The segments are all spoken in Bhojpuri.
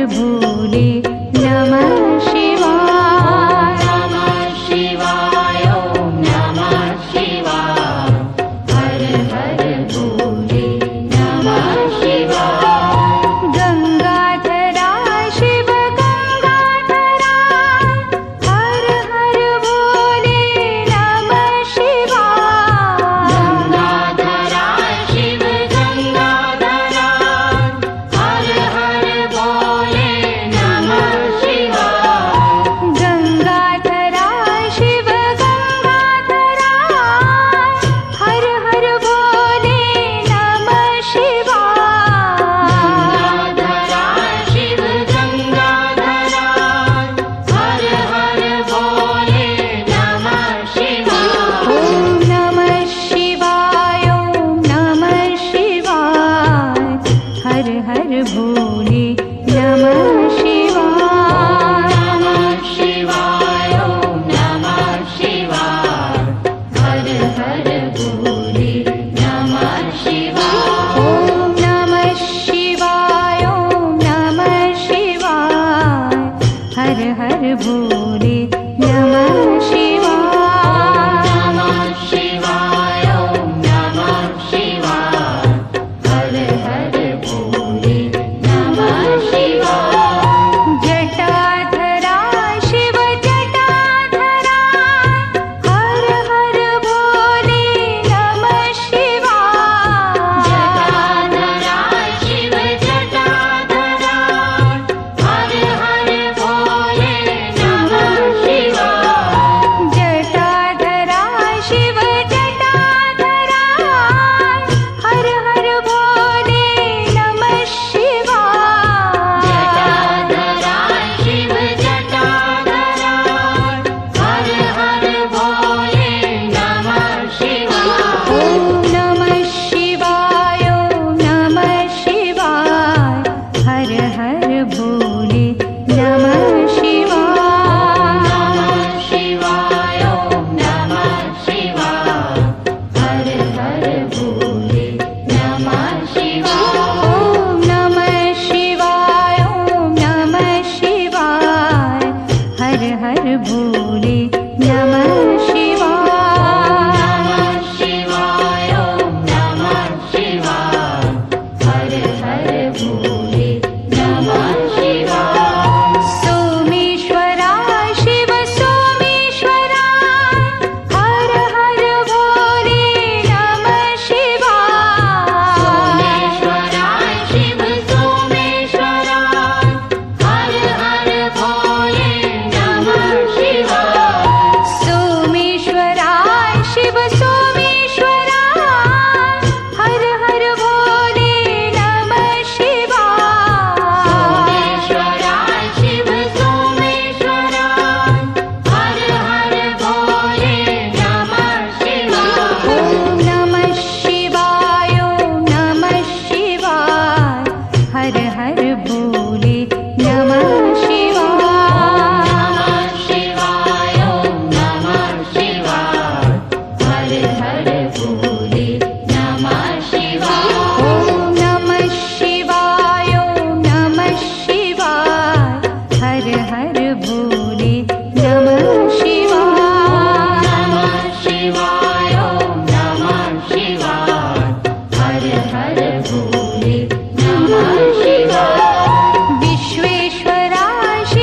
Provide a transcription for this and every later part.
भोले नमः शिवाय। नमः शिवाय ओम नमः शिवाय। हर हर भोले नमः शिवाय। गंगाधरा शिव गंगाधरा हर हर भोले नमः शिवाय। गंगाधरा शिव गंगाधरा हर हर भोले नमः शिवाय। गंगाधरा शिव गंगाधरा हर हर भोले नमः शिवाय। गंगाधरा शिव गंगाधरा हर हर भोले नमः शिवाय। ओम नमः शिवाय ओम नमः शिवाय। हर हर भोले नमः शिवाय। नमः शिवाय ओम नमः शिवाय। हर हर भोले नमः शिवाय। ओम नमः शिवाय ओम नमः शिवाय। हर हर भोले नमः शिवाय। नमः शिवाय ओम नमः शिवाय। हर हर भोले नमः शिवाय। जटाधरा शिव जटाधरा हर हर भोले नमः शिवाय। जटाधरा शिव जटाधरा हर हर भोले नमः शिवाय। जटाधरा शिव जटाधरा हर हर भोले नमः शिवाय। जटाधरा शिव जटाधरा हर हर भोले नमः शिवाय। ओम नमः शिवाय ओम नमः शिवाय। हर हर भोले नमः शिवाय। नमः शिवाय ओम नमः शिवाय। हर हर भोले नमः शिवाय। ओम नमः शिवाय ओम नमः शिवाय। हर हर भोले नमः शिवाय। नमः शिवाय ओम नमः शिवाय। हर हर भोले नमः शिवाय। सोमेश्वरा शिव सोमेश्वरा हर हर भोले नमः शिवाय। सोमेश्वरा शिव सोमेश्वरा हर हर भोले नमः शिवाय। सोमेश्वरा शिव सोमेश्वरा हर हर भोले नमः शिवाय। सोमेश्वरा शिव सोमेश्वरा हर हर भोले नमः शिवाय। ओम नमः शिवाय ओम नमः शिवाय। हर हर भोले नमः शिवाय। नमः शिवाय ओम नमः शिवाय। हर हर भोले नमः शिवाय। ओम नमः शिवाय ओम नमः शिवाय। हर हर भोले नमः शिवाय। नमः शिवाय ओम नमः शिवाय। हर हर भोले नमः शिवाय। विश्वेश्वरा शिव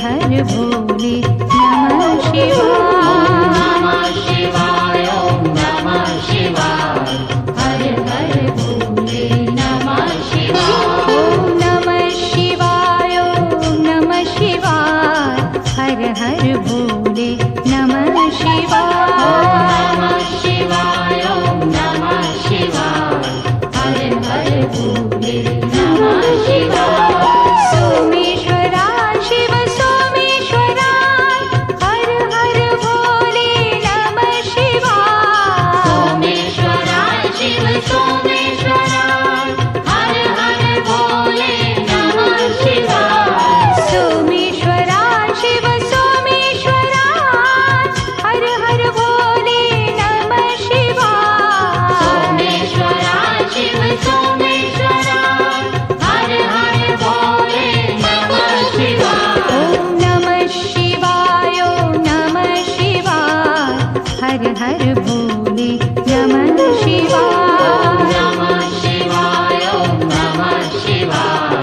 हर भोले नमः शिवाय। नमः शिवाय ओम नमः शिवाय हर हर भोले नमः शिवाय। ओम नमः शिवाय ओम नमः शिवाय हर हर भोले नमः शिवाय। नमः शिवाय ओम नमः शिवाय हर हर भोले नमः शिवाय। सोमेश्वरा शिव सोमेश्वरा हर हर भोले नमः शिवाय। सोमेश्वरा शिव सोमेश्वरा हर हर भोले नमः शिवाय। सोमेश्वरा शिव सोमेश्वरा हर हर भोले नमः शिवाय। सोमेश्वरा शिव सोमेश्वरा हर हर भोले नमः शिवाय। ओम नमः शिवाय ओम नमः शिवाय हर हर भोले नमः शिवाय। नमः शिवाय ओम नमः शिवाय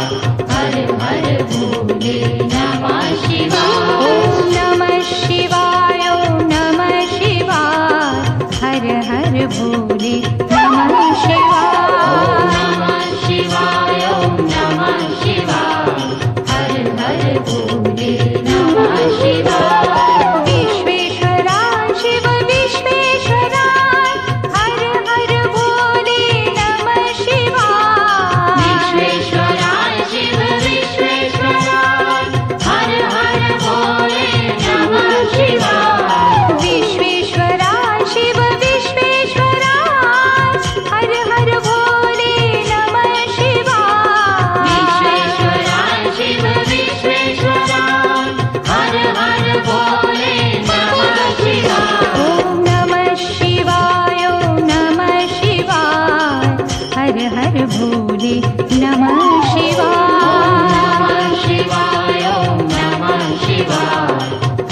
हर हर भोले नमः शिवाय। ओम नमः शिवाय ओम नमः शिवाय हर हर भोले नमः शिवाय। नमः शिवाय ओम नमः शिवाय हर हर भोले नमः शिवाय। विश्वेश्वरा शिव विश्वेश्वरा हर हर भोले नमः शिवाय। विश्वेश्वरा शिव विश्वेश्वरा हर हर भोले नमः शिवाय। विश्वेश्वरा शिव विश्वेश्वरा हर हर भोले नमः शिवाय। विश्वेश्वरा शिव विश्वेश्वरा हर हर भोले नमः शिवाय। ओम नमः शिवाय ओम नमः शिवाय हर हर भोले नमः शिवाय। नमः शिवाय ओम नमः शिवाय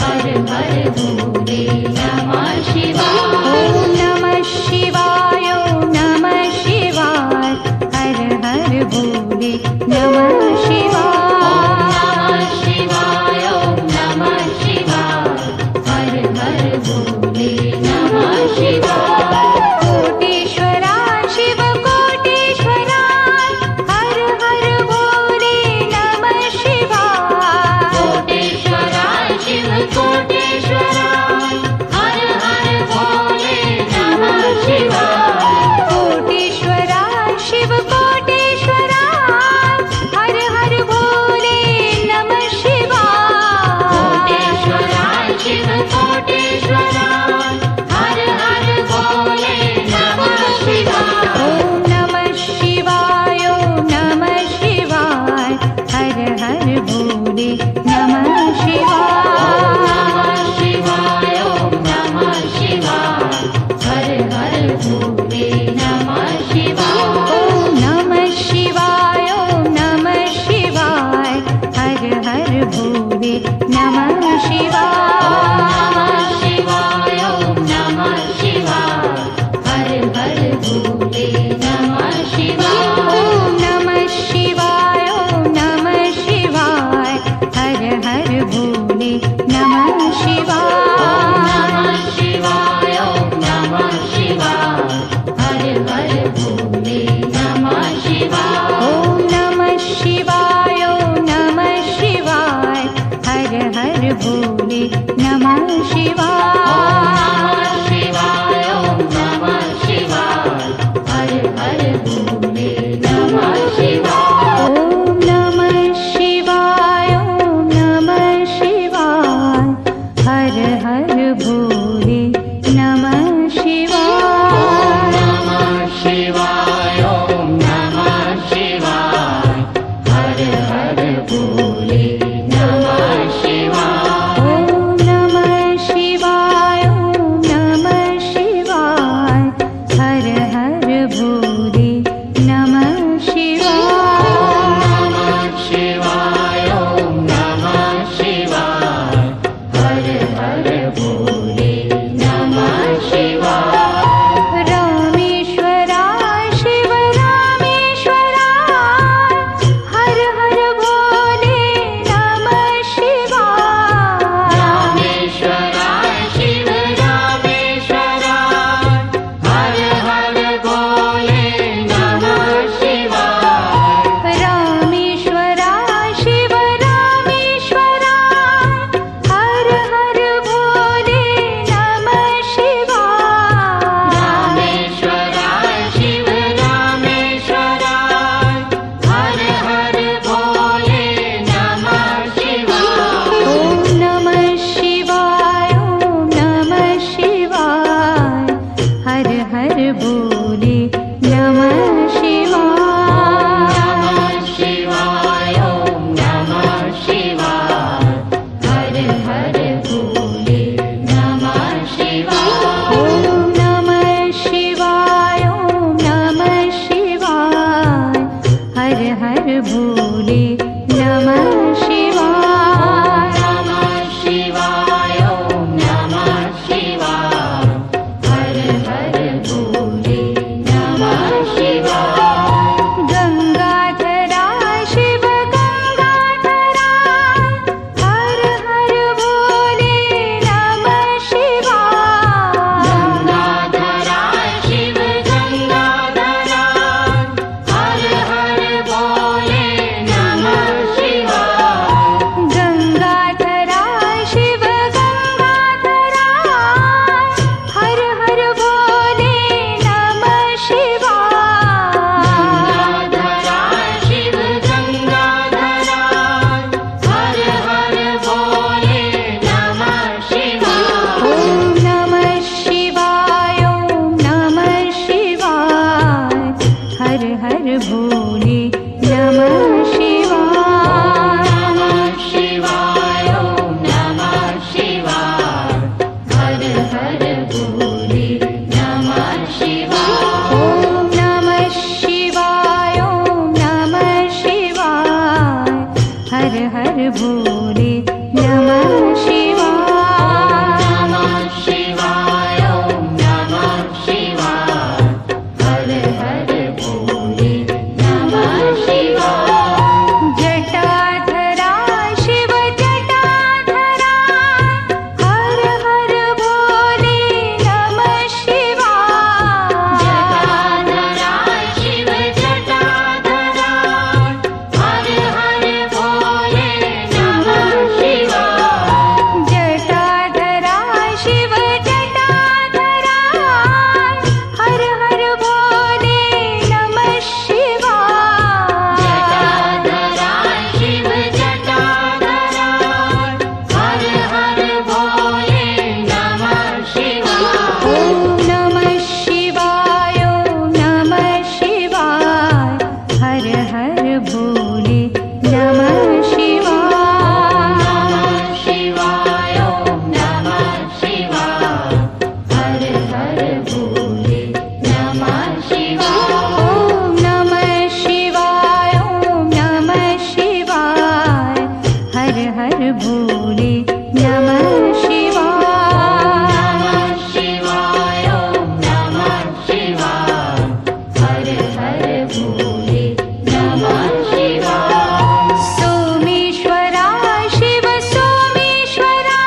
हर हर भोले नमः शिवाय। ओम नमः शिवाय ओम नमः शिवाय हर हर भोले नमः शिवाय। नमः शिवाय ओम नमः शिवाय हर हर भोले नमः शिवाय। कोटेश्वरा शिव कोटेश्वरा हर हर भोले नमः शिवाय। कोटेश्वरा शिव कोटेश्वरा हर हर भोले नमः शिवाय। कोटेश्वरा शिव कोटेश्वरा हर हर भोले नमः शिवाय। कोटेश्वरा शिव कोटेश्वरा हर हर भोले नमः शिवाय। ओम नमः शिवाय ओम नमः शिवाय हर हर भोले नमः शिवाय। नमः शिवाय ओम नमः शिवाय हर हर भोले नमः शिवाय। ओम नमः शिवाय ओम नमः शिवाय हर हर भोले नमः शिवाय। नमः शिवाय ओम नमः शिवाय हर हर भोले नमः शिवाय। ओम नमः शिवाय ओम नमः शिवाय हर हर भोले नमः शिवाय। नमः शिवाय ओम नमः शिवाय हर हर भोले नमः शिवाय। ओम नमः शिवाय ओम नमः शिवाय हर हर भोले नमः शिवाय। नमः शिवाय ओम नमः शिवाय हर हर भोले नमः शिवाय। ओम नमः शिवाय ओम नमः शिवाय हर हर भोले नमः शिवाय। नमः शिवाय ओम नमः शिवाय हर हर भोले नमः शिवाय। ओम नमः शिवाय ओम भोले नमः शिवाय। नमः शिवाय ॐ नमः शिवाय हर हर भोले नमः शिवाय। जटाधरा शिव जटाधरा हर हर भोले नमः शिवाय। जटाधरा शिव जटाधरा हर हर भोले नमः शिवाय। जटाधरा शिव जटाधरा हर हर भोले नमः शिवाय। जटाधरा शिव जटाधरा हर हर भोले नमः शिवाय। ॐ नमः शिवाय ॐ नमः शिवाय हर हर भोले नमः शिवाय। नमः शिवाय ॐ नमः शिवाय हर हर भोले नमः शिवाय। ॐ नमः शिवाय ॐ नमः शिवाय हर हर भोले नमः शिवाय। नमः शिवाय ॐ नमः शिवाय हर हर भोले नमः शिवाय। सोमेश्वरा शिव सोमेश्वरा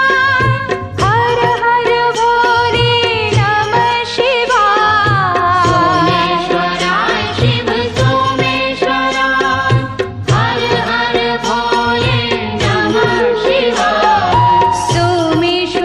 हर हर भोले नमः शिवाय। सोमेश्वरा शिव सोमेश्वरा हर हर भोले नमः शिवाय। सोमेश्वरा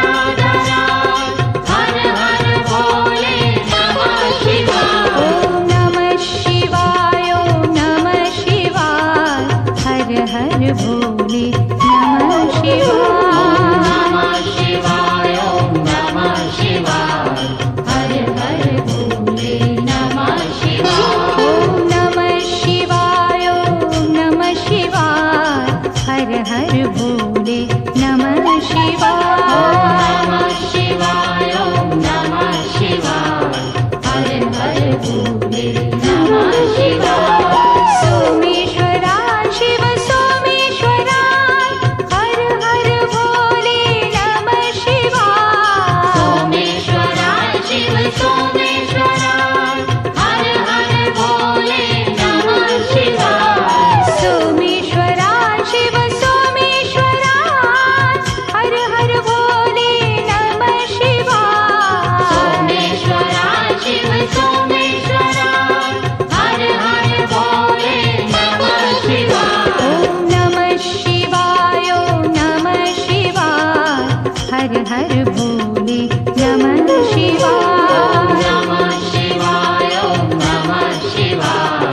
निराधारा हर हर भोले नमः शिवाय ॐ नमः शिवाय ॐ नमः शिवाय हर हर भोले नमः शिवाय नमः शिवाय ॐ नमः शिवाय हर हर भोले नमः शिवाय ॐ नमः शिवाय ॐ नमः शिवाय हर हर भोले नमः शिवाय नमः शिवाय ॐ नमः शिवाय हर हर भोले नमः शिवाय सोमेश्वरा शिव सोमेश्वरा हर हर भोले नमः शिवाय सोमेश्वरा शिव सोमेश्वरा हर हर भोले नमः शिवाय सोमेश्वरा शिव सोमेश्वरा हर हर भोले नमः शिवाय सोमेश्वरा शिव सोमेश्वरा हर हर भोले नमः शिवाय ॐ नमः शिवाय ॐ नमः शिवाय हर हर भोले नमः शिवाय नमः शिवाय ॐ नमः शिवाय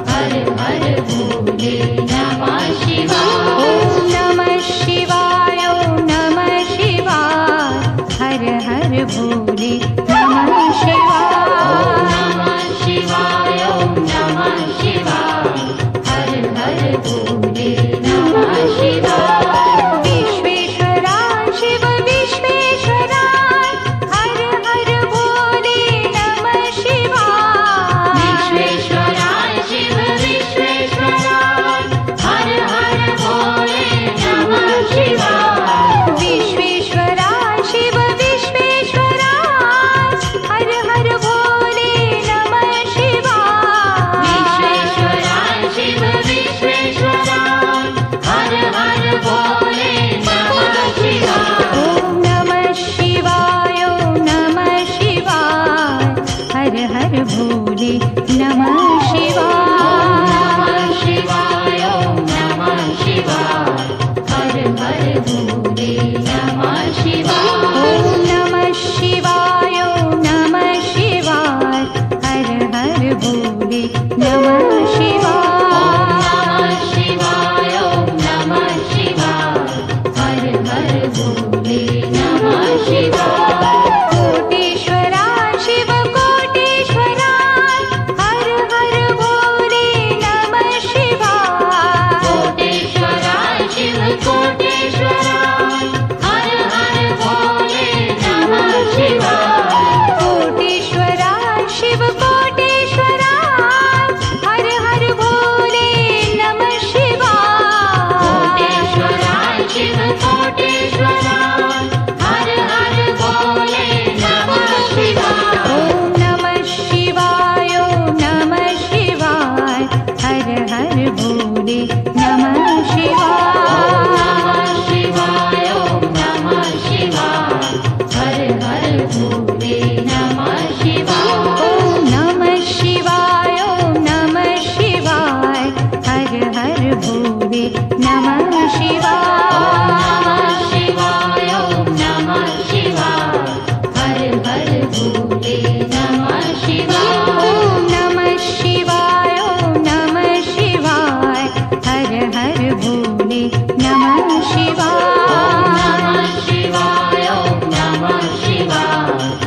हर हर भोले नमः शिवाय ॐ नमः शिवाय ॐ नमः शिवाय हर हर भोले नमः शिवाय नमः शिवाय ॐ नमः शिवाय हर हर भोले नमः शिवाय विश्वेश्वरा शिव विश्वेश्वरा हर हर भोले नमः शिवाय विश्वेश्वरा शिव विश्वेश्वरा हर हर भोले नमः शिवाय विश्वेश्वरा शिव विश्वेश्वरा हर हर भोले नमः शिवाय विश्वेश्वरा शिव विश्वेश्वरा हर हर भोले नमः शिवाय ॐ नमः शिवाय ॐ नमः शिवाय हर हर भोले नमः शिवाय नमः शिवाय ॐ नमः शिवाय हर हर भोले नमः शिवाय ॐ नमः शिवाय ॐ नमः शिवाय हर हर भोले नमः शिवाय नमः शिवाय ॐ नमः शिवाय हर हर भोले नमः शिवाय कोटेश्वरा शिव कोटेश्वरा हर हर भोले नमः शिवाय कोटेश्वरा शिव कोटेश्वरा हर हर भोले नमः शिवाय कोटेश्वरा शिव कोटेश्वरा हर हर भोले नमः शिवाय कोटेश्वरा शिव कोटेश्वरा हर हर भोले नमः शिवाय ॐ नमः शिवाय ॐ नमः शिवाय हर हर भोले नमः शिवाय नमः शिवाय ॐ नमः शिवाय हर हर भोले नमः शिवाय ॐ नमः शिवाय ॐ नमः शिवाय हर हर भोले नमः शिवाय नमः शिवाय ॐ नमः शिवाय हर हर भोले नमः शिवाय ॐ नमः शिवाय ॐ नमः शिवाय हर हर भोले नमः शिवाय नमः शिवाय ॐ नमः शिवाय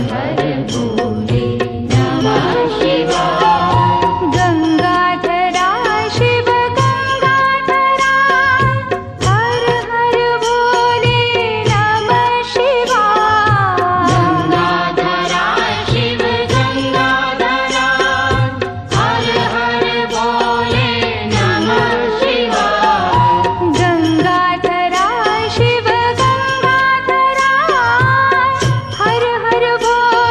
हर भोले नमः शिवाय। गंगाधरा शिव गंगाधरा हर हर भोले नमः शिवाय। गंगाधरा शिव गंगाधरा हर हर भोले नमः शिवाय। गंगाधरा शिव गंगाधरा हर हर भोले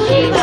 शिवाय